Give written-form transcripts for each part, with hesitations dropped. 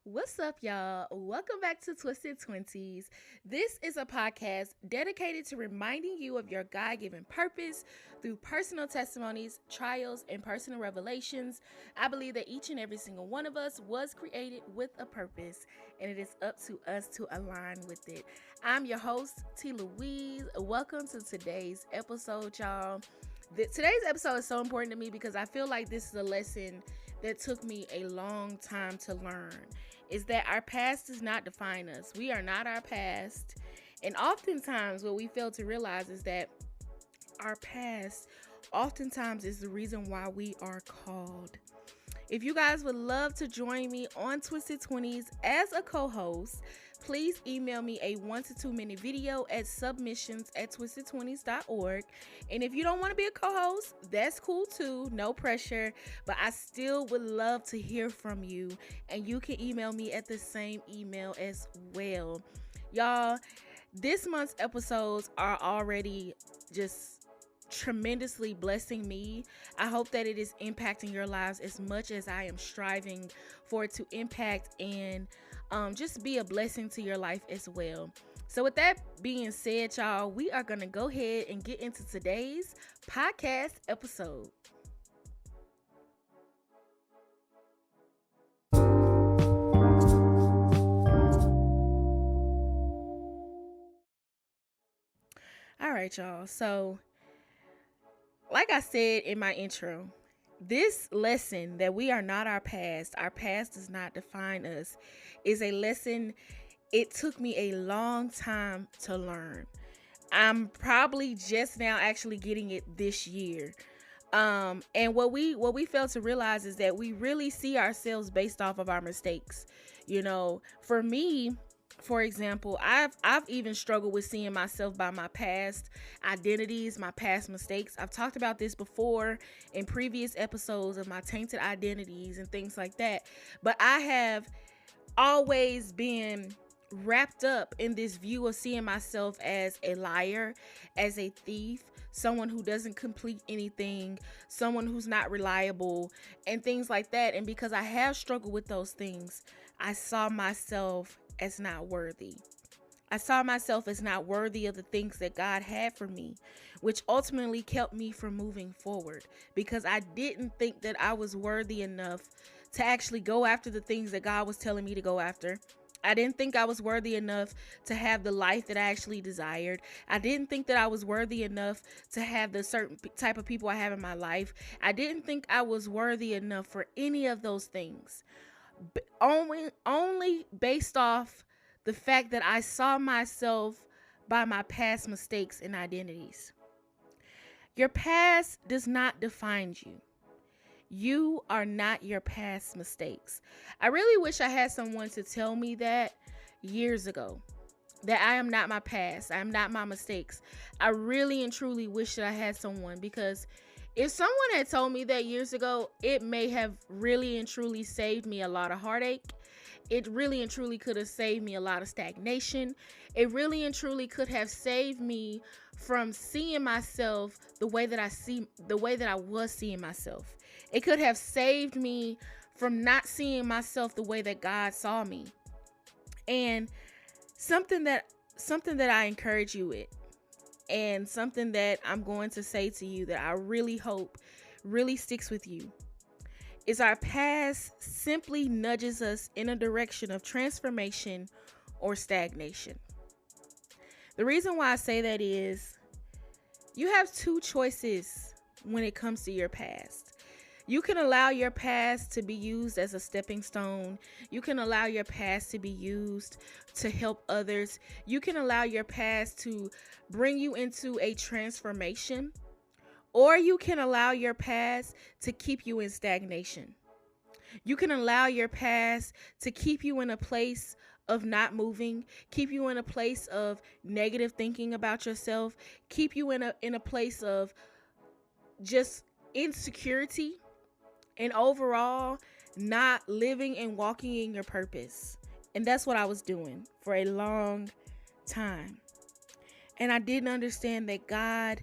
What's up, y'all? Welcome back to Twisted Twenties. This is a podcast dedicated to reminding you of your God given purpose through personal testimonies, trials, and personal revelations. I believe that each and every single one of us was created with a purpose, and it is up to us to align with it. I'm your host, T. Louise. Welcome to today's episode, y'all. Today's episode is so important to me because I feel like this is a lesson that took me a long time to learn, is that our past does not define us. We are not our past. And oftentimes what we fail to realize is that our past oftentimes is the reason why we are called. If you guys would love to join me on Twisted 20s as a co-host, please email me a 1 to 2 minute video at submissions@twisted20s.org. And if you don't want to be a co-host, that's cool too, no pressure, but I still would love to hear from you, and you can email me at the same email as well. Y'all, this month's episodes are already just tremendously blessing me. I hope that it is impacting your lives as much as I am striving for it to impact and just be a blessing to your life as well. So with that being said, y'all, we are going to go ahead and get into today's podcast episode. All right, y'all. So like I said in my intro, this lesson that we are not our past does not define us, is a lesson it took me a long time to learn. I'm probably just now actually getting it this year. And what we fail to realize is that we really see ourselves based off of our mistakes. You know, for me, for example, I've even struggled with seeing myself by my past identities, my past mistakes. I've talked about this before in previous episodes of my tainted identities and things like that. But I have always been wrapped up in this view of seeing myself as a liar, as a thief, someone who doesn't complete anything, someone who's not reliable, and things like that. And because I have struggled with those things, I saw myself as not worthy. I saw myself as not worthy of the things that God had for me, which ultimately kept me from moving forward because I didn't think that I was worthy enough to actually go after the things that God was telling me to go after. I didn't think I was worthy enough to have the life that I actually desired. I didn't think that I was worthy enough to have the certain type of people I have in my life. I didn't think I was worthy enough for any of those things. Only based off the fact that I saw myself by my past mistakes and identities. Your past does not define you. You are not your past mistakes. I really wish I had someone to tell me that years ago, that I am not my past. I am not my mistakes. I really and truly wish that I had someone, because if someone had told me that years ago, it may have really and truly saved me a lot of heartache. It really and truly could have saved me a lot of stagnation. It really and truly could have saved me from seeing myself the way that I was seeing myself. It could have saved me from not seeing myself the way that God saw me. And something that I encourage you with, and something that I'm going to say to you that I really hope really sticks with you, is our past simply nudges us in a direction of transformation or stagnation. The reason why I say that is you have two choices when it comes to your past. You can allow your past to be used as a stepping stone. You can allow your past to be used to help others. You can allow your past to bring you into a transformation, or you can allow your past to keep you in stagnation. You can allow your past to keep you in a place of not moving, keep you in a place of negative thinking about yourself, keep you in a place of just insecurity, and overall not living and walking in your purpose. And that's what I was doing for a long time. And I didn't understand that God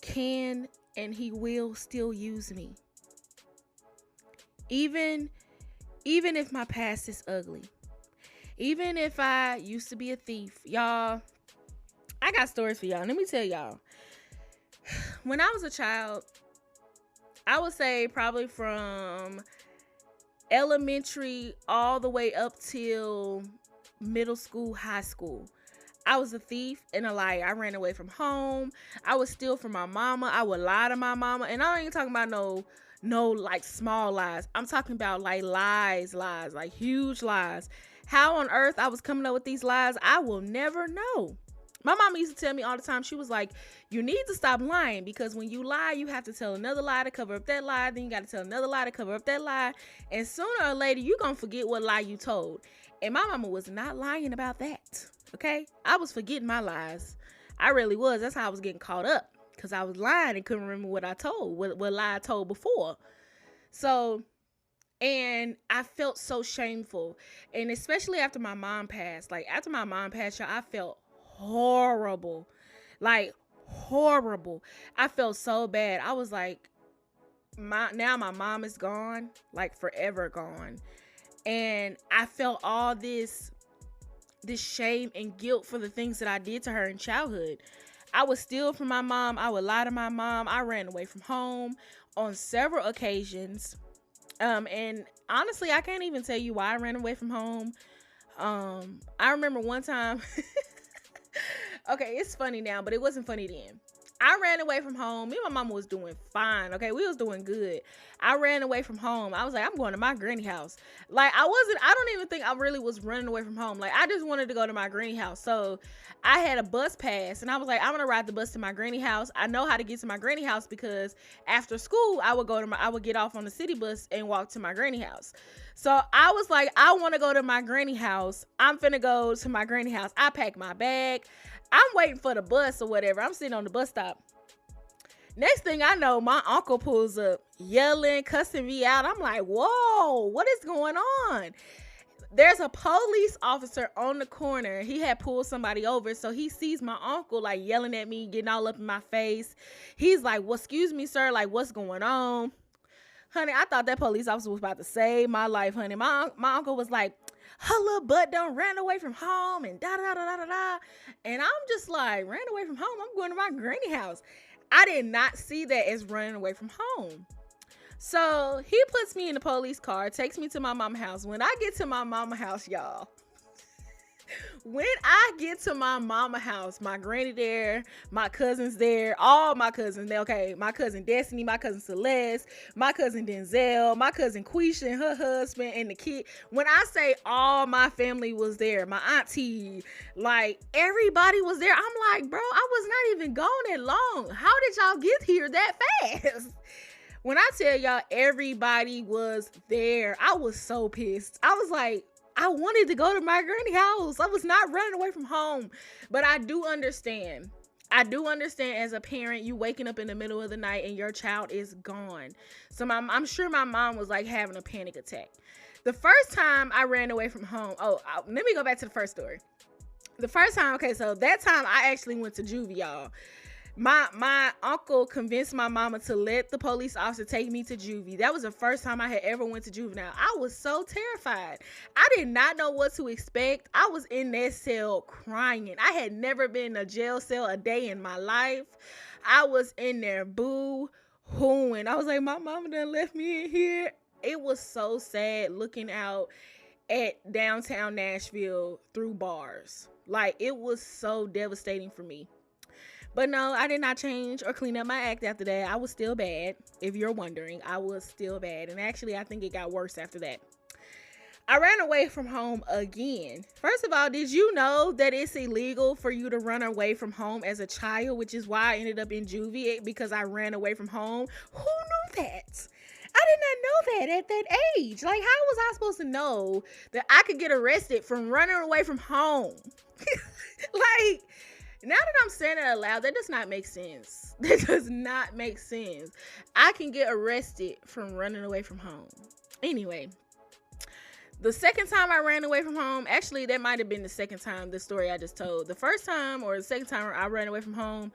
can and he will still use me. Even even if my past is ugly, even if I used to be a thief, y'all, I got stories for y'all. Let me tell y'all. When I was a child, I would say probably from elementary all the way up till middle school, high school, I was a thief and a liar. I ran away from home. I would steal from my mama. I would lie to my mama. And I ain't talking about no like small lies. I'm talking about like lies, like huge lies. How on earth I was coming up with these lies, I will never know. My mama used to tell me all the time, she was like, you need to stop lying, because when you lie, you have to tell another lie to cover up that lie. Then you got to tell another lie to cover up that lie. And sooner or later, you're going to forget what lie you told. And my mama was not lying about that. Okay? I was forgetting my lies. I really was. That's how I was getting caught up, because I was lying and couldn't remember what I told, what lie I told before. So, and I felt so shameful. And especially after my mom passed. Like, after my mom passed, y'all, I felt horrible. Like, horrible. I felt so bad. I was like, now my mom is gone, like forever gone. And I felt all this shame and guilt for the things that I did to her in childhood. I would steal from my mom. I would lie to my mom. I ran away from home on several occasions. And honestly, I can't even tell you why I ran away from home. I remember one time, okay, it's funny now, but it wasn't funny then. I ran away from home. Me and my mama was doing fine. Okay, we was doing good. I ran away from home. I was like, I'm going to my granny house. Like, I don't even think I really was running away from home. Like, I just wanted to go to my granny house. So I had a bus pass, and I was like, I'm gonna ride the bus to my granny house. I know how to get to my granny house, because after school I would get off on the city bus and walk to my granny house. So I was like, I want to go to my granny house. I'm finna go to my granny house. I packed my bag. I'm waiting for the bus or whatever. I'm sitting on the bus stop. Next thing I know, my uncle pulls up, yelling, cussing me out. I'm like, whoa, what is going on? There's a police officer on the corner. He had pulled somebody over, so he sees my uncle like yelling at me, getting all up in my face. He's like, well, excuse me, sir, like, what's going on? Honey, I thought that police officer was about to save my life, honey. My uncle was like, her little butt done ran away from home and da-da-da-da-da-da. And I'm just like, ran away from home? I'm going to my granny house. I did not see that as running away from home. So he puts me in the police car, takes me to my mama's house. When I get to my mama's house, y'all, when I get to my mama house, my granny there, my cousins there, all my cousins, okay, my cousin Destiny, my cousin Celeste, my cousin Denzel, my cousin Quisha and her husband and the kid. When I say all my family was there, my auntie, like everybody was there. I'm like, bro, I was not even gone that long. How did y'all get here that fast? When I tell y'all everybody was there, I was so pissed. I was like, I wanted to go to my granny house. I was not running away from home. But I do understand. As a parent, you waking up in the middle of the night and your child is gone. So I'm sure my mom was like having a panic attack. The first time I ran away from home. Let me go back to the first story. The first time, okay, so that time I actually went to juvie, y'all. My uncle convinced my mama to let the police officer take me to juvie. That was the first time I had ever went to juvenile. I was so terrified. I did not know what to expect. I was in that cell crying. I had never been in a jail cell a day in my life. I was in there boo-hooing. I was like, my mama done left me in here. It was so sad looking out at downtown Nashville through bars. Like, it was so devastating for me. But no, I did not change or clean up my act after that. I was still bad. If you're wondering, I was still bad. And actually, I think it got worse after that. I ran away from home again. First of all, did you know that it's illegal for you to run away from home as a child, which is why I ended up in juvie, because I ran away from home? Who knew that? I did not know that at that age. Like, how was I supposed to know that I could get arrested from running away from home? Like, now that I'm saying it out loud, that does not make sense. That does not make sense. I can get arrested from running away from home. Anyway, the second time I ran away from home, actually, that might have been the second time, the story I just told. The first time or the second time I ran away from home,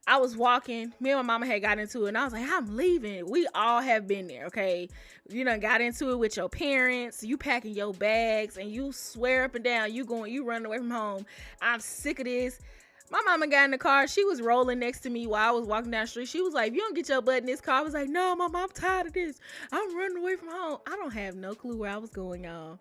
I was walking. Me and my mama had got into it, and I was like, I'm leaving. We all have been there, okay? You done got into it with your parents. You packing your bags, and you swear up and down you running away from home. I'm sick of this. My mama got in the car. She was rolling next to me while I was walking down the street. She was like, if you don't get your butt in this car. I was like, no, mama, I'm tired of this. I'm running away from home. I don't have no clue where I was going, y'all.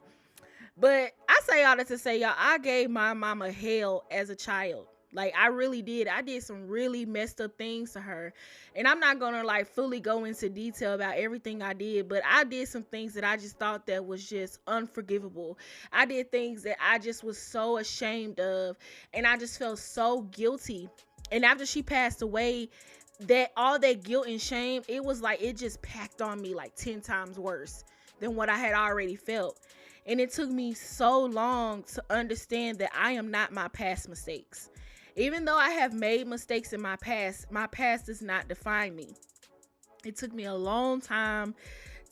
But I say all that to say, y'all, I gave my mama hell as a child. Like, I really did. I did some really messed up things to her. And I'm not going to, like, fully go into detail about everything I did. But I did some things that I just thought that was just unforgivable. I did things that I just was so ashamed of. And I just felt so guilty. And after she passed away, that all that guilt and shame, it was like it just packed on me like 10 times worse than what I had already felt. And it took me so long to understand that I am not my past mistakes. Even though I have made mistakes in my past does not define me. It took me a long time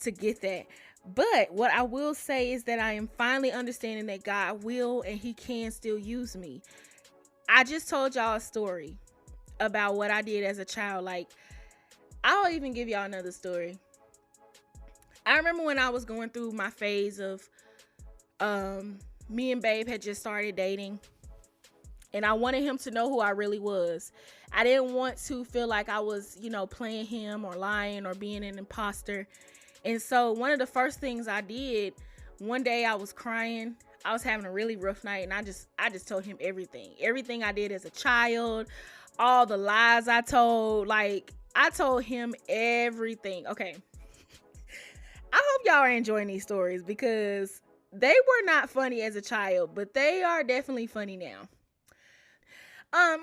to get that. But what I will say is that I am finally understanding that God will and he can still use me. I just told y'all a story about what I did as a child. Like, I'll even give y'all another story. I remember when I was going through my phase of me and Babe had just started dating, and I wanted him to know who I really was. I didn't want to feel like I was, playing him or lying or being an imposter. And so one of the first things I did, one day I was crying. I was having a really rough night, and I just told him everything I did as a child, all the lies I told. Like, I told him everything. Okay. I hope y'all are enjoying these stories because they were not funny as a child, but they are definitely funny now.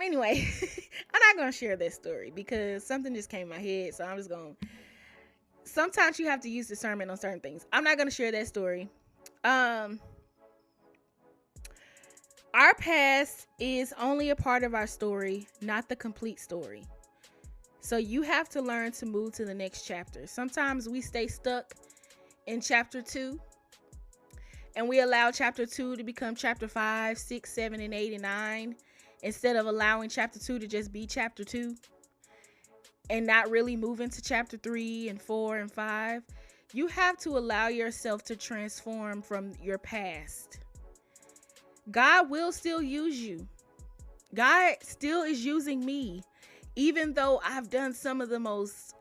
Anyway, I'm not going to share this story because something just came in my head. So I'm just going to, sometimes you have to use discernment on certain things. I'm not going to share that story. Our past is only a part of our story, not the complete story. So you have to learn to move to the next chapter. Sometimes we stay stuck in chapter 2. And we allow chapter 2 to become chapter 5, 6, 7, and 8, and 9. Instead of allowing chapter 2 to just be chapter 2. And not really move into chapter 3 and 4 and 5. You have to allow yourself to transform from your past. God will still use you. God still is using me. Even though I've done some of the most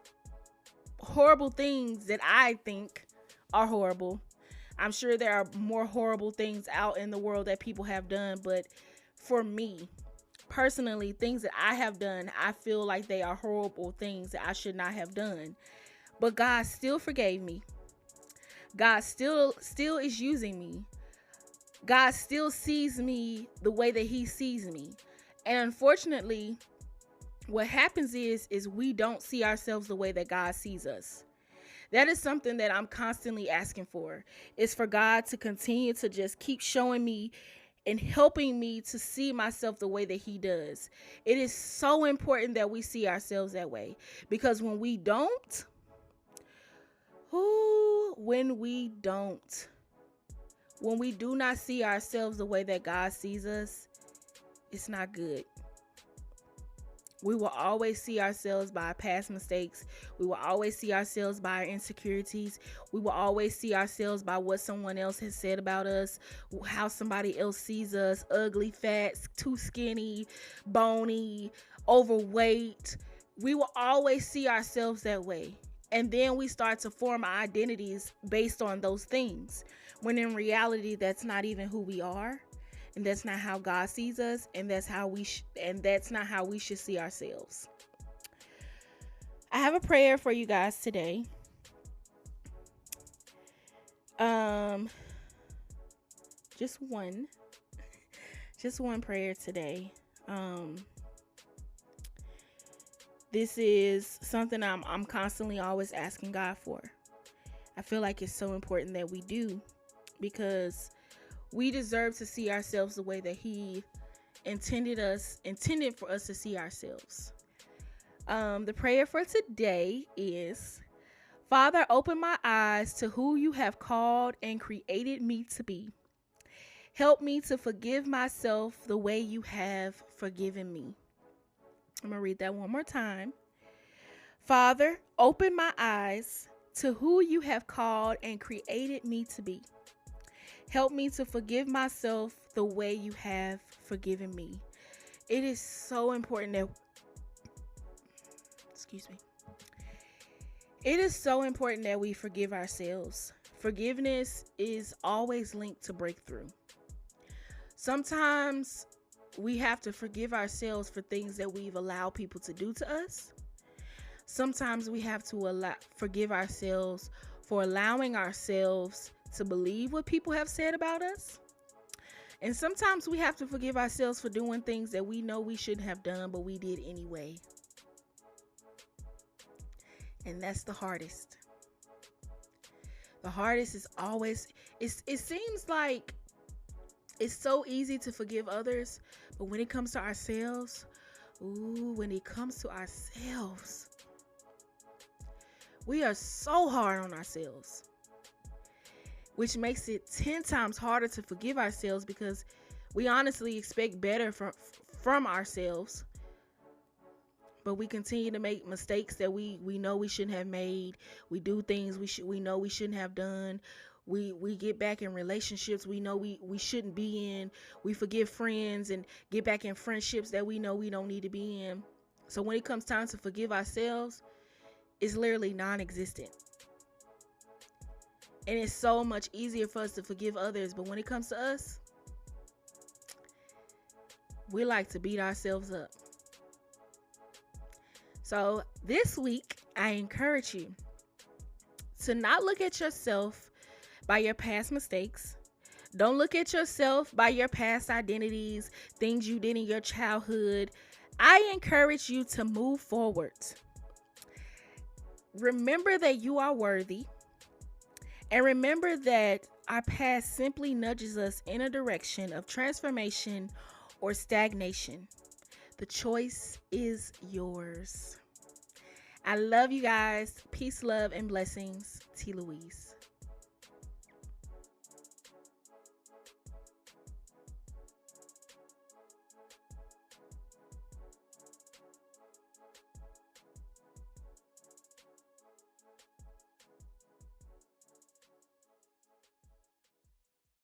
horrible things that I think are horrible. I'm sure there are more horrible things out in the world that people have done, but for me, personally, things that I have done, I feel like they are horrible things that I should not have done. But God still forgave me. God still is using me. God still sees me the way that he sees me. And unfortunately, what happens is we don't see ourselves the way that God sees us. That is something that I'm constantly asking for, is for God to continue to just keep showing me and helping me to see myself the way that he does. It is so important that we see ourselves that way, because when we do not see ourselves the way that God sees us, it's not good. We will always see ourselves by our past mistakes. We will always see ourselves by our insecurities. We will always see ourselves by what someone else has said about us, how somebody else sees us, ugly, fat, too skinny, bony, overweight. We will always see ourselves that way. And then we start to form our identities based on those things, when in reality, that's not even who we are. And that's not how God sees us, and that's not how we should see ourselves. I have a prayer for you guys today. Just one prayer today. This is something I'm constantly always asking God for. I feel like it's so important that we do, because we deserve to see ourselves the way that he intended for us to see ourselves. The prayer for today is, Father, open my eyes to who you have called and created me to be. Help me to forgive myself the way you have forgiven me. I'm going to read that one more time. Father, open my eyes to who you have called and created me to be. Help me to forgive myself the way you have forgiven me. It is so important that, excuse me. It is so important that we forgive ourselves. Forgiveness is always linked to breakthrough. Sometimes we have to forgive ourselves for things that we've allowed people to do to us. Sometimes we have to forgive ourselves for allowing ourselves to believe what people have said about us. And sometimes we have to forgive ourselves for doing things that we know we shouldn't have done, but we did anyway. And that's the hardest. The hardest is always, it seems like it's so easy to forgive others, but when it comes to ourselves, when it comes to ourselves, we are so hard on ourselves, which makes it 10 times harder to forgive ourselves because we honestly expect better from ourselves. But we continue to make mistakes that we know we shouldn't have made. We do things we know we shouldn't have done. We get back in relationships we know we shouldn't be in. We forgive friends and get back in friendships that we know we don't need to be in. So when it comes time to forgive ourselves, it's literally non-existent. And it's so much easier for us to forgive others. But when it comes to us, we like to beat ourselves up. So this week, I encourage you to not look at yourself by your past mistakes. Don't look at yourself by your past identities, things you did in your childhood. I encourage you to move forward. Remember that you are worthy. And remember that our past simply nudges us in a direction of transformation or stagnation. The choice is yours. I love you guys. Peace, love, and blessings. T. Louise.